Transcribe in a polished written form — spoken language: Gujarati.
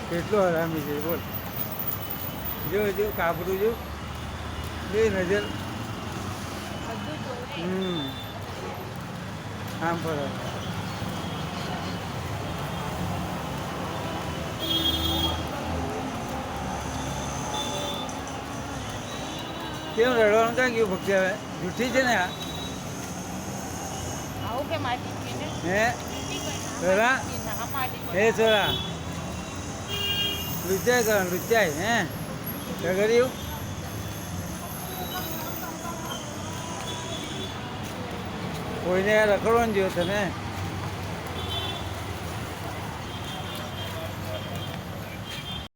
કેટલો હરામી છે બોલ. જો જો કાબરું જો બે નજર. આમ પર કેમ રડવાનું ક્યાં ગયું ભક્તિ હવે જૂઠી છે ને આ હે છોરા હે છોરા લુચાઈ કરો લુચાઈ હે કર્યું કોઈને રખડવાનું જોયું તને